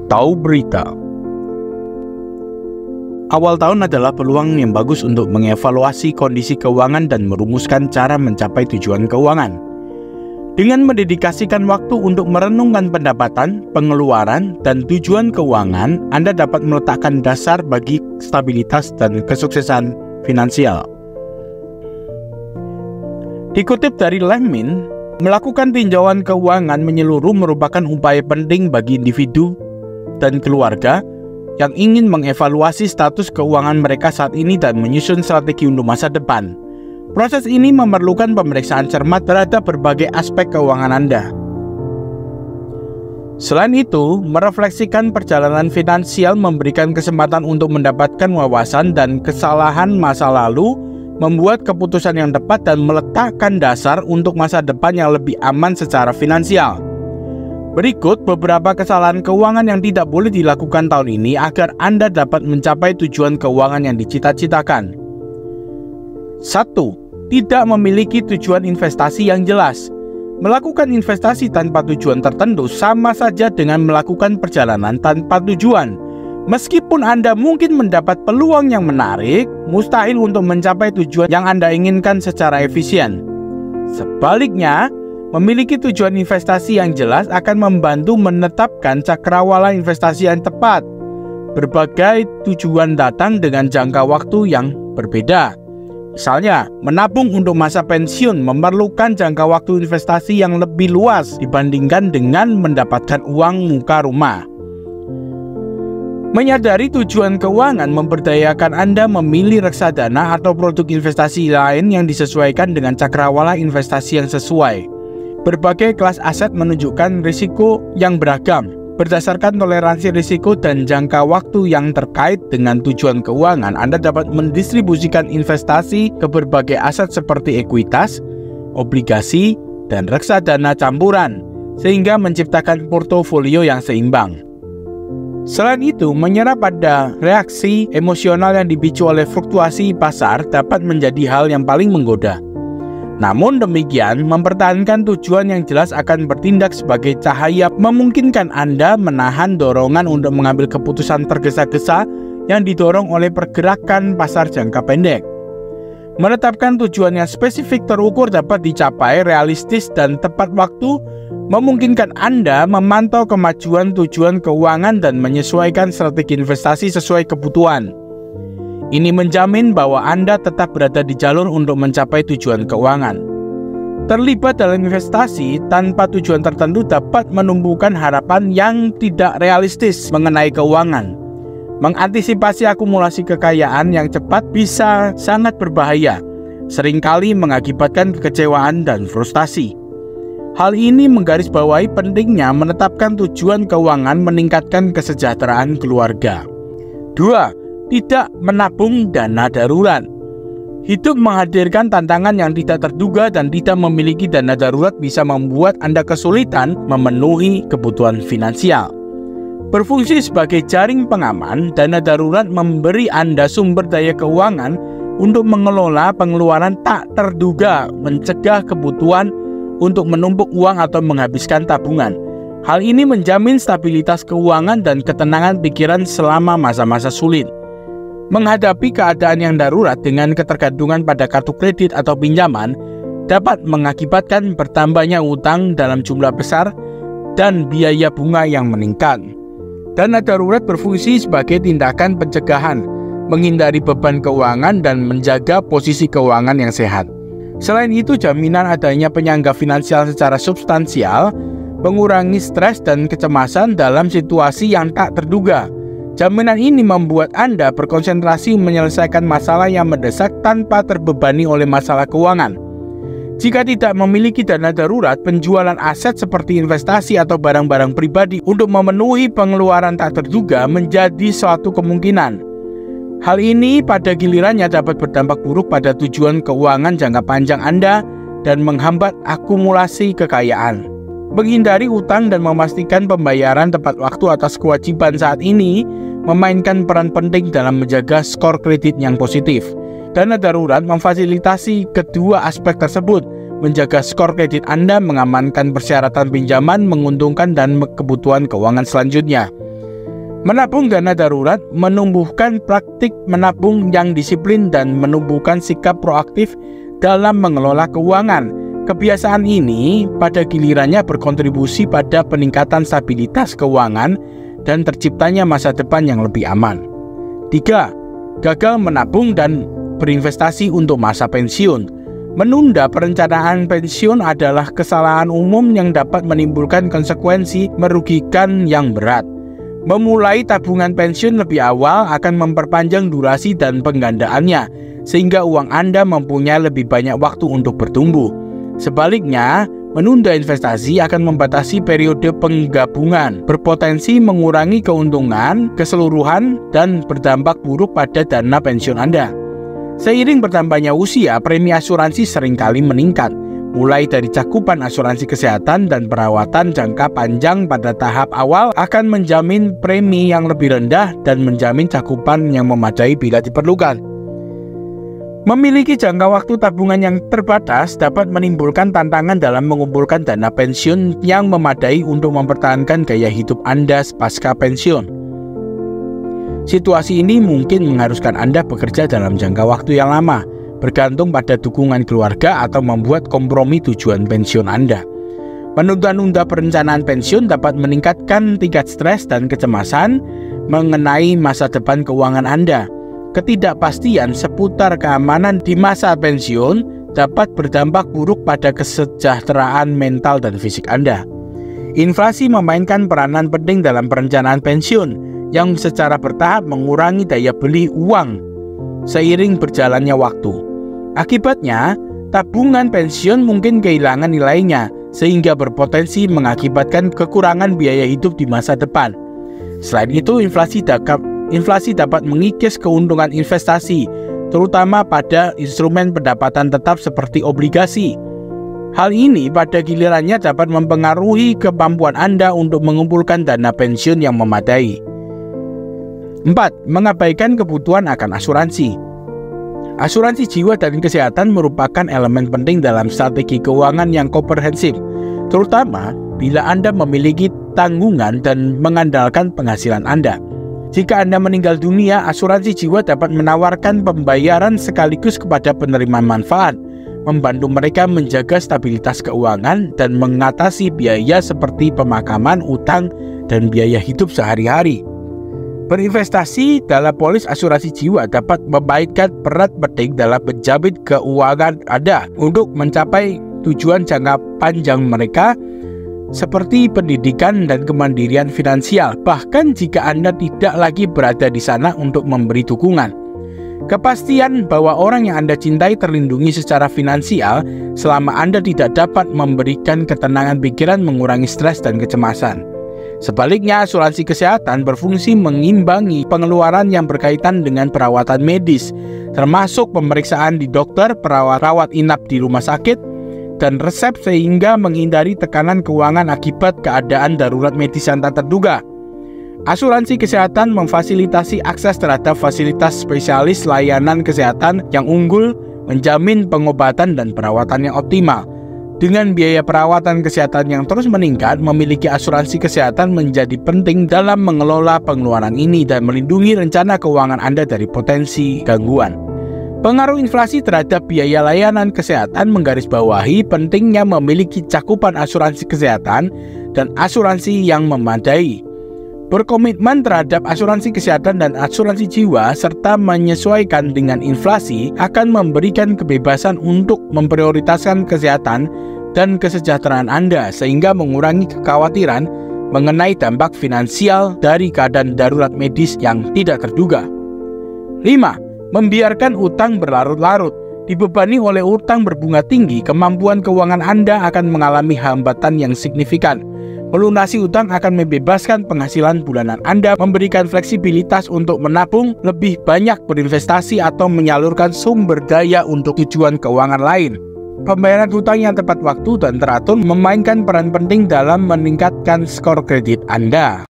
atau berita. Awal tahun adalah peluang yang bagus untuk mengevaluasi kondisi keuangan dan merumuskan cara mencapai tujuan keuangan. Dengan mendedikasikan waktu untuk merenungkan pendapatan, pengeluaran, dan tujuan keuangan, Anda dapat meletakkan dasar bagi stabilitas dan kesuksesan finansial. Dikutip dari Lemmin, melakukan tinjauan keuangan menyeluruh merupakan upaya penting bagi individu dan keluarga yang ingin mengevaluasi status keuangan mereka saat ini dan menyusun strategi untuk masa depan. Proses ini memerlukan pemeriksaan cermat terhadap berbagai aspek keuangan Anda. Selain itu, merefleksikan perjalanan finansial memberikan kesempatan untuk mendapatkan wawasan dan kesalahan masa lalu, membuat keputusan yang tepat dan meletakkan dasar untuk masa depan yang lebih aman secara finansial. Berikut beberapa kesalahan keuangan yang tidak boleh dilakukan tahun ini agar Anda dapat mencapai tujuan keuangan yang dicita-citakan. 1. Tidak memiliki tujuan investasi yang jelas. Melakukan investasi tanpa tujuan tertentu sama saja dengan melakukan perjalanan tanpa tujuan. Meskipun Anda mungkin mendapat peluang yang menarik, mustahil untuk mencapai tujuan yang Anda inginkan secara efisien. Sebaliknya, memiliki tujuan investasi yang jelas akan membantu menetapkan cakrawala investasi yang tepat. Berbagai tujuan datang dengan jangka waktu yang berbeda. Misalnya, menabung untuk masa pensiun memerlukan jangka waktu investasi yang lebih luas dibandingkan dengan mendapatkan uang muka rumah. Menyadari tujuan keuangan memberdayakan Anda memilih reksadana atau produk investasi lain yang disesuaikan dengan cakrawala investasi yang sesuai. Berbagai kelas aset menunjukkan risiko yang beragam. Berdasarkan toleransi risiko dan jangka waktu yang terkait dengan tujuan keuangan, Anda dapat mendistribusikan investasi ke berbagai aset seperti ekuitas, obligasi, dan reksadana campuran, sehingga menciptakan portofolio yang seimbang. Selain itu, menyerap pada reaksi emosional yang dipicu oleh fluktuasi pasar dapat menjadi hal yang paling menggoda. Namun demikian, mempertahankan tujuan yang jelas akan bertindak sebagai cahaya memungkinkan Anda menahan dorongan untuk mengambil keputusan tergesa-gesa yang didorong oleh pergerakan pasar jangka pendek. Menetapkan tujuan yang spesifik terukur dapat dicapai realistis dan tepat waktu, memungkinkan Anda memantau kemajuan tujuan keuangan dan menyesuaikan strategi investasi sesuai kebutuhan. Ini menjamin bahwa Anda tetap berada di jalur untuk mencapai tujuan keuangan. Terlibat dalam investasi tanpa tujuan tertentu dapat menumbuhkan harapan yang tidak realistis mengenai keuangan. Mengantisipasi akumulasi kekayaan yang cepat bisa sangat berbahaya, seringkali mengakibatkan kekecewaan dan frustasi. Hal ini menggarisbawahi pentingnya menetapkan tujuan keuangan meningkatkan kesejahteraan keluarga. 2. Tidak menabung dana darurat. Hidup menghadirkan tantangan yang tidak terduga dan tidak memiliki dana darurat bisa membuat Anda kesulitan memenuhi kebutuhan finansial. Berfungsi sebagai jaring pengaman, dana darurat memberi Anda sumber daya keuangan untuk mengelola pengeluaran tak terduga, mencegah kebutuhan untuk menumpuk uang atau menghabiskan tabungan. Hal ini menjamin stabilitas keuangan dan ketenangan pikiran selama masa-masa sulit. Menghadapi keadaan yang darurat dengan ketergantungan pada kartu kredit atau pinjaman dapat mengakibatkan bertambahnya utang dalam jumlah besar dan biaya bunga yang meningkat. Dana darurat berfungsi sebagai tindakan pencegahan, menghindari beban keuangan dan menjaga posisi keuangan yang sehat. Selain itu, jaminan adanya penyangga finansial secara substansial mengurangi stres dan kecemasan dalam situasi yang tak terduga. Jaminan ini membuat Anda berkonsentrasi menyelesaikan masalah yang mendesak tanpa terbebani oleh masalah keuangan. Jika tidak memiliki dana darurat, penjualan aset seperti investasi atau barang-barang pribadi untuk memenuhi pengeluaran tak terduga menjadi suatu kemungkinan. Hal ini pada gilirannya dapat berdampak buruk pada tujuan keuangan jangka panjang Anda dan menghambat akumulasi kekayaan. Menghindari utang dan memastikan pembayaran tepat waktu atas kewajiban saat ini memainkan peran penting dalam menjaga skor kredit yang positif. Dana darurat memfasilitasi kedua aspek tersebut, menjaga skor kredit Anda, mengamankan persyaratan pinjaman, menguntungkan dan kebutuhan keuangan selanjutnya. Menabung dana darurat menumbuhkan praktik menabung yang disiplin dan menumbuhkan sikap proaktif dalam mengelola keuangan. Kebiasaan ini pada gilirannya berkontribusi pada peningkatan stabilitas keuangan dan terciptanya masa depan yang lebih aman. 3. Gagal menabung dan berinvestasi untuk masa pensiun. Menunda perencanaan pensiun adalah kesalahan umum yang dapat menimbulkan konsekuensi merugikan yang berat. Memulai tabungan pensiun lebih awal akan memperpanjang durasi dan penggandaannya, sehingga uang Anda mempunyai lebih banyak waktu untuk bertumbuh. Sebaliknya, menunda investasi akan membatasi periode penggabungan, berpotensi mengurangi keuntungan keseluruhan dan berdampak buruk pada dana pensiun Anda. Seiring bertambahnya usia, premi asuransi seringkali meningkat, mulai dari cakupan asuransi kesehatan dan perawatan jangka panjang pada tahap awal akan menjamin premi yang lebih rendah dan menjamin cakupan yang memadai bila diperlukan. Memiliki jangka waktu tabungan yang terbatas dapat menimbulkan tantangan dalam mengumpulkan dana pensiun yang memadai untuk mempertahankan gaya hidup Anda pasca pensiun. Situasi ini mungkin mengharuskan Anda bekerja dalam jangka waktu yang lama, bergantung pada dukungan keluarga atau membuat kompromi tujuan pensiun Anda. Menunda-nunda perencanaan pensiun dapat meningkatkan tingkat stres dan kecemasan mengenai masa depan keuangan Anda. Ketidakpastian seputar keamanan di masa pensiun dapat berdampak buruk pada kesejahteraan mental dan fisik Anda. Inflasi memainkan peranan penting dalam perencanaan pensiun, yang secara bertahap mengurangi daya beli uang seiring berjalannya waktu. Akibatnya, tabungan pensiun mungkin kehilangan nilainya, sehingga berpotensi mengakibatkan kekurangan biaya hidup di masa depan. Selain itu, inflasi dapat mengikis keuntungan investasi, terutama pada instrumen pendapatan tetap seperti obligasi. Hal ini pada gilirannya dapat mempengaruhi kemampuan Anda untuk mengumpulkan dana pensiun yang memadai. 4. Mengabaikan kebutuhan akan asuransi. Asuransi jiwa dan kesehatan merupakan elemen penting dalam strategi keuangan yang komprehensif, terutama bila Anda memiliki tanggungan dan mengandalkan penghasilan Anda. Jika Anda meninggal dunia, asuransi jiwa dapat menawarkan pembayaran sekaligus kepada penerima manfaat, membantu mereka menjaga stabilitas keuangan dan mengatasi biaya seperti pemakaman, utang, dan biaya hidup sehari-hari. Berinvestasi dalam polis asuransi jiwa dapat memainkan peran penting dalam menjamin keuangan Anda untuk mencapai tujuan jangka panjang mereka seperti pendidikan dan kemandirian finansial, bahkan jika Anda tidak lagi berada di sana untuk memberi dukungan. Kepastian bahwa orang yang Anda cintai terlindungi secara finansial selama Anda tidak dapat memberikan ketenangan pikiran mengurangi stres dan kecemasan. Sebaliknya, asuransi kesehatan berfungsi mengimbangi pengeluaran yang berkaitan dengan perawatan medis, termasuk pemeriksaan di dokter, rawat inap di rumah sakit, dan resep, sehingga menghindari tekanan keuangan akibat keadaan darurat medis yang tak terduga. Asuransi kesehatan memfasilitasi akses terhadap fasilitas spesialis layanan kesehatan yang unggul, menjamin pengobatan dan perawatan yang optimal. Dengan biaya perawatan kesehatan yang terus meningkat, memiliki asuransi kesehatan menjadi penting dalam mengelola pengeluaran ini dan melindungi rencana keuangan Anda dari potensi gangguan. Pengaruh inflasi terhadap biaya layanan kesehatan menggarisbawahi pentingnya memiliki cakupan asuransi kesehatan dan asuransi yang memadai. Berkomitmen terhadap asuransi kesehatan dan asuransi jiwa serta menyesuaikan dengan inflasi akan memberikan kebebasan untuk memprioritaskan kesehatan dan kesejahteraan Anda, sehingga mengurangi kekhawatiran mengenai dampak finansial dari keadaan darurat medis yang tidak terduga. 5. Membiarkan utang berlarut-larut. Dibebani oleh utang berbunga tinggi, kemampuan keuangan Anda akan mengalami hambatan yang signifikan. Melunasi utang akan membebaskan penghasilan bulanan Anda, memberikan fleksibilitas untuk menabung lebih banyak, berinvestasi, atau menyalurkan sumber daya untuk tujuan keuangan lain. Pembayaran hutang yang tepat waktu dan teratur memainkan peran penting dalam meningkatkan skor kredit Anda.